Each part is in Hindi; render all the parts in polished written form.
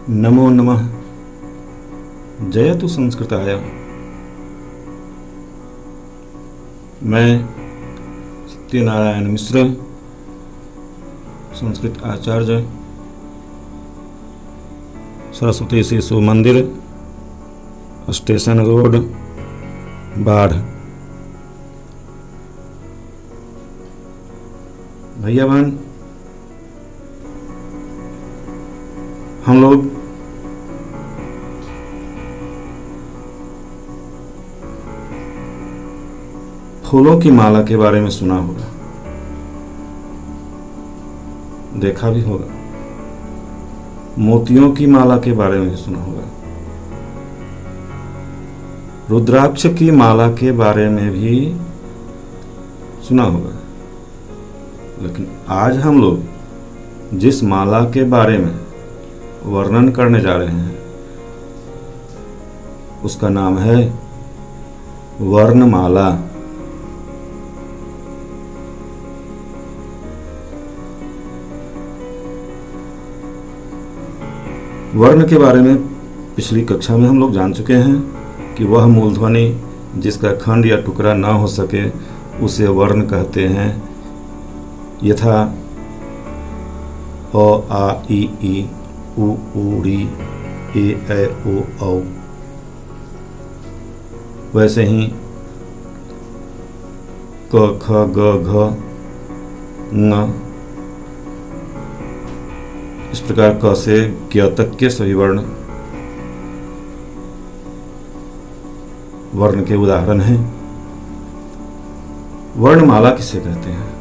नमो नमः। जयतु संस्कृताय। मैं सत्यनारायण मिश्र, संस्कृत आचार्य, सरस्वती शिशु मंदिर, स्टेशन रोड, बाढ़। भैया बहन, हम लोग फूलों की माला के बारे में सुना होगा, देखा भी होगा। मोतियों की माला के बारे में भी सुना होगा, रुद्राक्ष की माला के बारे में भी सुना होगा। लेकिन आज हम लोग जिस माला के बारे में वर्णन करने जा रहे हैं उसका नाम है वर्णमाला। वर्ण के बारे में पिछली कक्षा में हम लोग जान चुके हैं कि वह मूलध्वनि जिसका खंड या टुकड़ा ना हो सके उसे वर्ण कहते हैं। यथा अ आ ई उ री ए ऐ ओ औ। वैसे ही क ख ग घ ङ। इस प्रकार क से ज्ञ तक के सभी वर्ण के उदाहरण हैं। वर्णमाला किसे कहते हैं?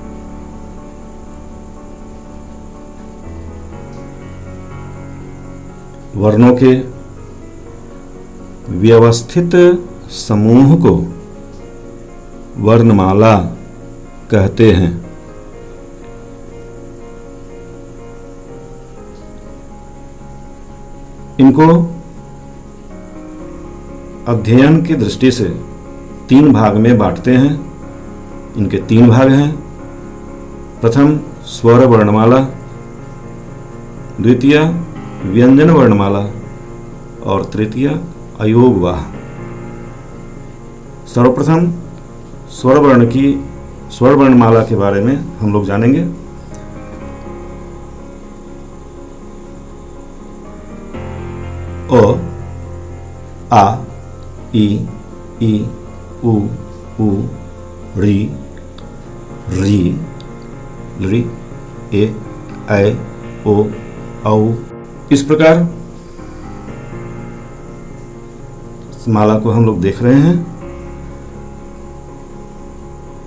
वर्णों के व्यवस्थित समूह को वर्णमाला कहते हैं। इनको अध्ययन की दृष्टि से 3 भाग में बांटते हैं। इनके 3 भाग हैं। प्रथम स्वर वर्णमाला, द्वितीय व्यंजन वर्णमाला और तृतीय अयोगवाह। सर्वप्रथम स्वर वर्णमाला के बारे में हम लोग जानेंगे। अ, आ, ई, उ, री, ए, ऐ, ओ, औ। इस प्रकार इस माला को हम लोग देख रहे हैं।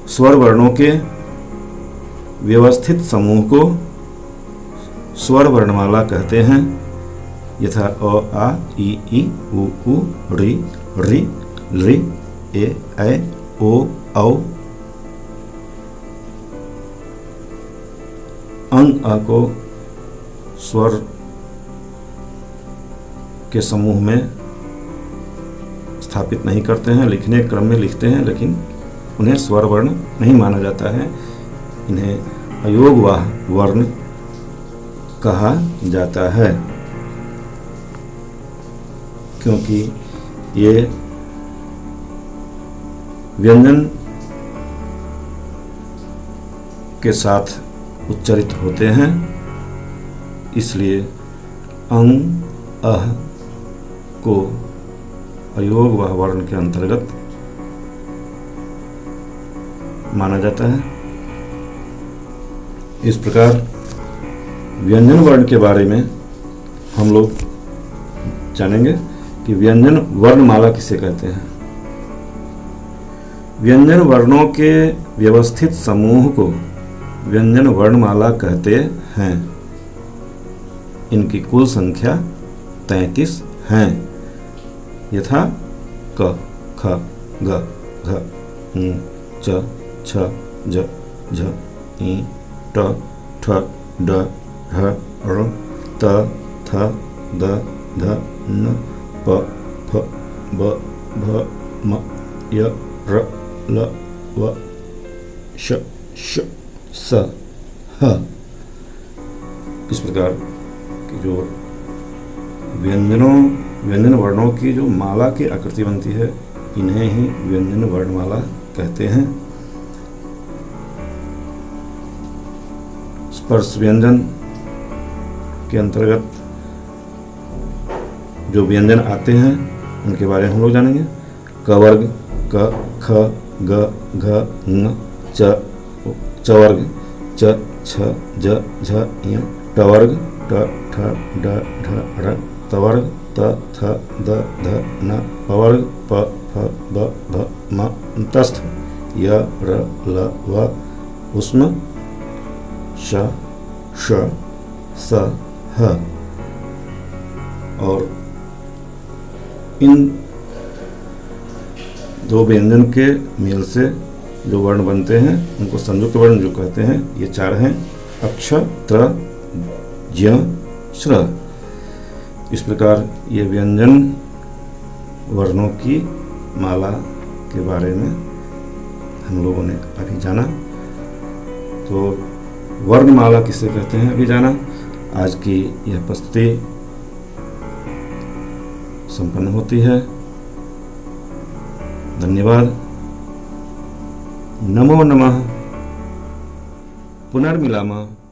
स्वर वर्णों के व्यवस्थित समूह को स्वर वर्णमाला कहते हैं। यथा अ आ ई उ री ए ऐ ओ औ। अंग आ को स्वर के समूह में स्थापित नहीं करते हैं, लिखने क्रम में लिखते हैं, लेकिन उन्हें स्वर वर्ण नहीं माना जाता है। इन्हें अयोगवाह वर्ण कहा जाता है, क्योंकि ये व्यंजन के साथ उच्चारित होते हैं, इसलिए अंग अह को अयोगवाह वर्ण के अंतर्गत माना जाता है। इस प्रकार व्यंजन वर्ण के बारे में हम लोग जानेंगे कि व्यंजन वर्णमाला किसे कहते हैं। व्यंजन वर्णों के व्यवस्थित समूह को व्यंजन वर्णमाला कहते हैं। इनकी कुल संख्या 33 हैं। यथा क, ख, ग, घ, ङ, च, छ, ज, झ, इ, ट, ठ, ड, ढ, ढ़, त, थ, द, ध, न, प, फ, ब, भ, म, य, र, ल, व, श, स, ह। इस प्रकार की जो व्यंजन वर्णों की जो माला की आकृति बनती है, इन्हें ही व्यंजन वर्णमाला कहते हैं। स्पर्श व्यंजन के अंतर्गत जो व्यंजन आते हैं उनके बारे में हम लोग जानेंगे। क वर्ग क, ख, ग, घ, ङ, च वर्ग च, छ, ज, झ, ञ, ट वर्ग ट, ठ, ड, ढ, ढ़, त वर्ग त, थ, द, ध, न, प वर्ग प, फ, ब, भ, म, तस्थ य, र, ल, व, उष्म श, श, स, ह। और इन दो व्यंजन के मेल से जो वर्ण बनते हैं उनको संयुक्त वर्ण जो कहते हैं, ये चार हैं। अक्ष, त्र, ज्ञ, श्र। इस प्रकार ये व्यंजन वर्णों की माला के बारे में हम लोगों ने अभी जाना। तो वर्णमाला किसे कहते हैं अभी जाना। आज की यह प्रस्तुति संपन्न होती है। धन्यवाद। नमो नमः। पुनर्मिलामः।